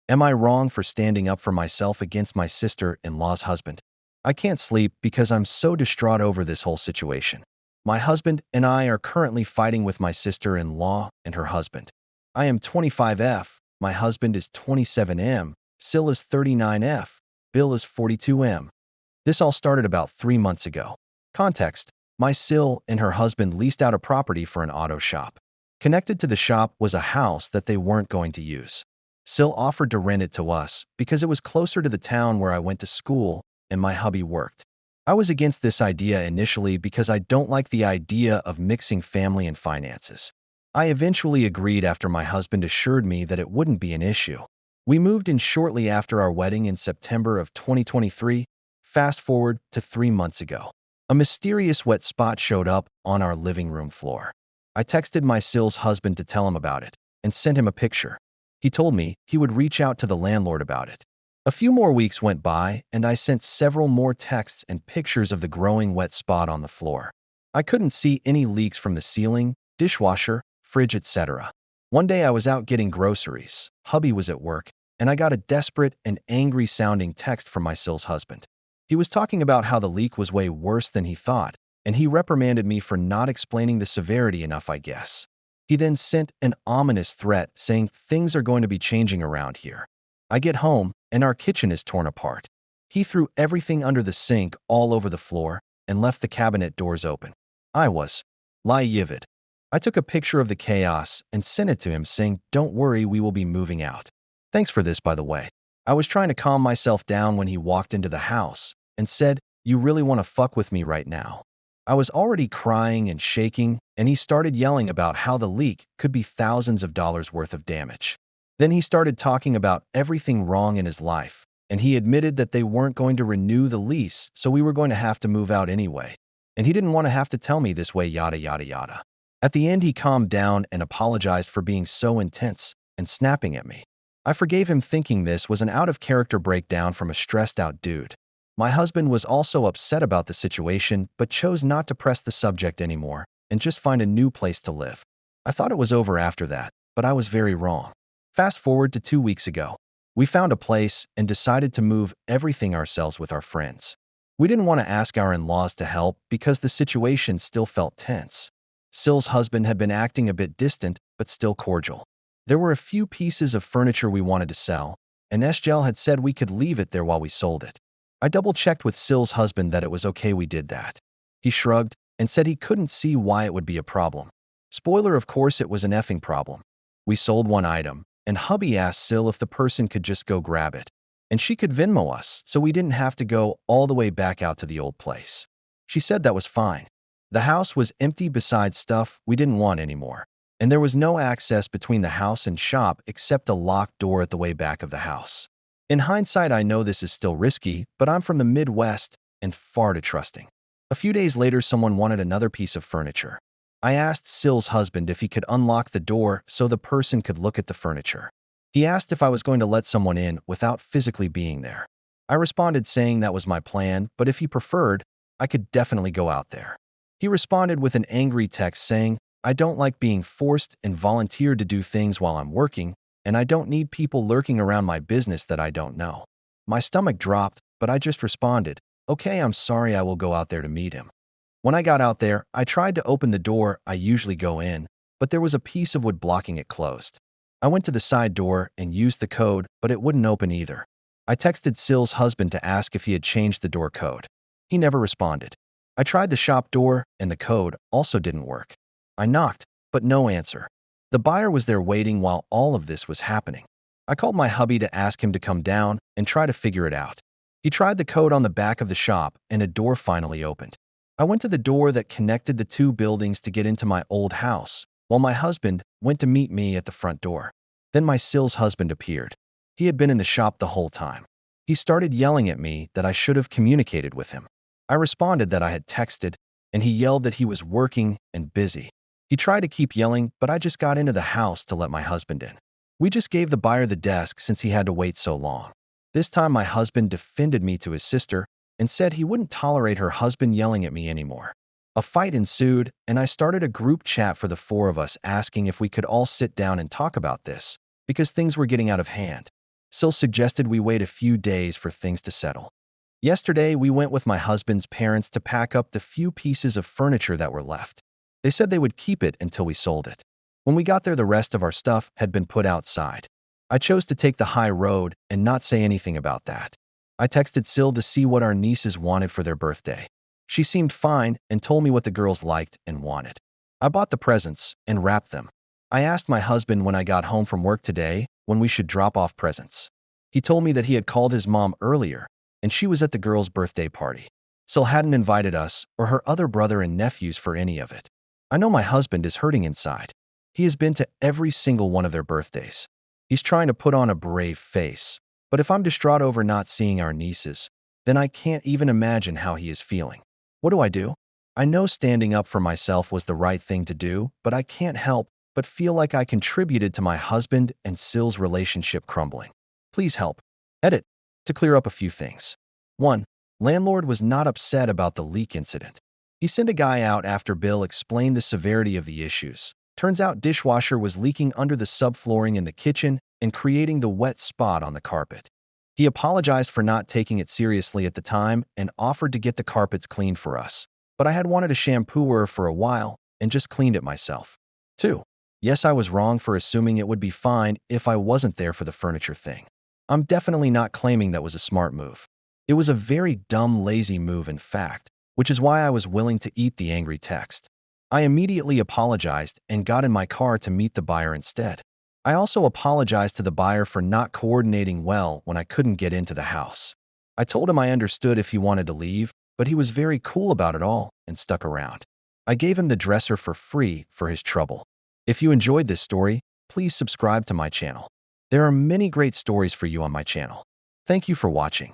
Am I wrong for standing up for myself against my sister-in-law's husband? I can't sleep because I'm so distraught over this whole situation. My husband and I are currently fighting with my sister-in-law and her husband. I am 25F, my husband is 27M, Sil is 39F, Bill is 42M. This all started about 3 months ago. Context: my Sil and her husband leased out a property for an auto shop. Connected to the shop was a house that they weren't going to use. Sil offered to rent it to us because it was closer to the town where I went to school and my hubby worked. I was against this idea initially because I don't like the idea of mixing family and finances. I eventually agreed after my husband assured me that it wouldn't be an issue. We moved in shortly after our wedding in September of 2023. Fast forward to 3 months ago. A mysterious wet spot showed up on our living room floor. I texted my Sil's husband to tell him about it and sent him a picture. He told me he would reach out to the landlord about it. A few more weeks went by, and I sent several more texts and pictures of the growing wet spot on the floor. I couldn't see any leaks from the ceiling, dishwasher, fridge, etc. One day I was out getting groceries, hubby was at work, and I got a desperate and angry-sounding text from my Sil's husband. He was talking about how the leak was way worse than he thought, and he reprimanded me for not explaining the severity enough, I guess. He then sent an ominous threat saying things are going to be changing around here. I get home, and our kitchen is torn apart. He threw everything under the sink all over the floor and left the cabinet doors open. I was livid. I took a picture of the chaos and sent it to him saying, "Don't worry, we will be moving out." Thanks for this, by the way. I was trying to calm myself down when he walked into the house and said, "You really want to fuck with me right now?" I was already crying and shaking, and he started yelling about how the leak could be thousands of dollars worth of damage. Then he started talking about everything wrong in his life, and he admitted that they weren't going to renew the lease, so we were going to have to move out anyway. And he didn't want to have to tell me this way, yada yada yada. At the end, he calmed down and apologized for being so intense and snapping at me. I forgave him thinking this was an out-of-character breakdown from a stressed-out dude. My husband was also upset about the situation, but chose not to press the subject anymore and just find a new place to live. I thought it was over after that, but I was very wrong. Fast forward to 2 weeks ago. We found a place and decided to move everything ourselves with our friends. We didn't want to ask our in-laws to help because the situation still felt tense. Sil's husband had been acting a bit distant, but still cordial. There were a few pieces of furniture we wanted to sell, and SGL had said we could leave it there while we sold it. I double-checked with Sil's husband that it was okay we did that. He shrugged and said he couldn't see why it would be a problem. Spoiler, of course, it was an effing problem. We sold one item, and hubby asked Sil if the person could just go grab it. And she could Venmo us, so we didn't have to go all the way back out to the old place. She said that was fine. The house was empty besides stuff we didn't want anymore, and there was no access between the house and shop except a locked door at the way back of the house. In hindsight, I know this is still risky, but I'm from the Midwest and far too trusting. A few days later, someone wanted another piece of furniture. I asked Sil's husband if he could unlock the door so the person could look at the furniture. He asked if I was going to let someone in without physically being there. I responded saying that was my plan, but if he preferred, I could definitely go out there. He responded with an angry text saying, "I don't like being forced and volunteered to do things while I'm working, and I don't need people lurking around my business that I don't know." My stomach dropped, but I just responded, "Okay, I'm sorry, I will go out there to meet him." When I got out there, I tried to open the door I usually go in, but there was a piece of wood blocking it closed. I went to the side door and used the code, but it wouldn't open either. I texted Sil's husband to ask if he had changed the door code. He never responded. I tried the shop door, and the code also didn't work. I knocked, but no answer. The buyer was there waiting while all of this was happening. I called my hubby to ask him to come down and try to figure it out. He tried the code on the back of the shop, and a door finally opened. I went to the door that connected the two buildings to get into my old house, while my husband went to meet me at the front door. Then my Sil's husband appeared. He had been in the shop the whole time. He started yelling at me that I should have communicated with him. I responded that I had texted, and he yelled that he was working and busy. He tried to keep yelling, but I just got into the house to let my husband in. We just gave the buyer the desk since he had to wait so long. This time my husband defended me to his sister and said he wouldn't tolerate her husband yelling at me anymore. A fight ensued, and I started a group chat for the four of us asking if we could all sit down and talk about this, because things were getting out of hand. Sil suggested we wait a few days for things to settle. Yesterday, we went with my husband's parents to pack up the few pieces of furniture that were left. They said they would keep it until we sold it. When we got there, the rest of our stuff had been put outside. I chose to take the high road and not say anything about that. I texted Sil to see what our nieces wanted for their birthday. She seemed fine and told me what the girls liked and wanted. I bought the presents and wrapped them. I asked my husband when I got home from work today when we should drop off presents. He told me that he had called his mom earlier and she was at the girls' birthday party. Sil hadn't invited us or her other brother and nephews for any of it. I know my husband is hurting inside. He has been to every single one of their birthdays. He's trying to put on a brave face. But if I'm distraught over not seeing our nieces, then I can't even imagine how he is feeling. What do? I know standing up for myself was the right thing to do, but I can't help but feel like I contributed to my husband and Sil's relationship crumbling. Please help. Edit. To clear up a few things. 1. Landlord was not upset about the leak incident. He sent a guy out after Bill explained the severity of the issues. Turns out dishwasher was leaking under the subflooring in the kitchen and creating the wet spot on the carpet. He apologized for not taking it seriously at the time and offered to get the carpets cleaned for us. But I had wanted a shampooer for a while and just cleaned it myself. 2. Yes, I was wrong for assuming it would be fine if I wasn't there for the furniture thing. I'm definitely not claiming that was a smart move. It was a very dumb, lazy move, in fact, which is why I was willing to eat the angry text. I immediately apologized and got in my car to meet the buyer instead. I also apologized to the buyer for not coordinating well when I couldn't get into the house. I told him I understood if he wanted to leave, but he was very cool about it all and stuck around. I gave him the dresser for free for his trouble. If you enjoyed this story, please subscribe to my channel. There are many great stories for you on my channel. Thank you for watching.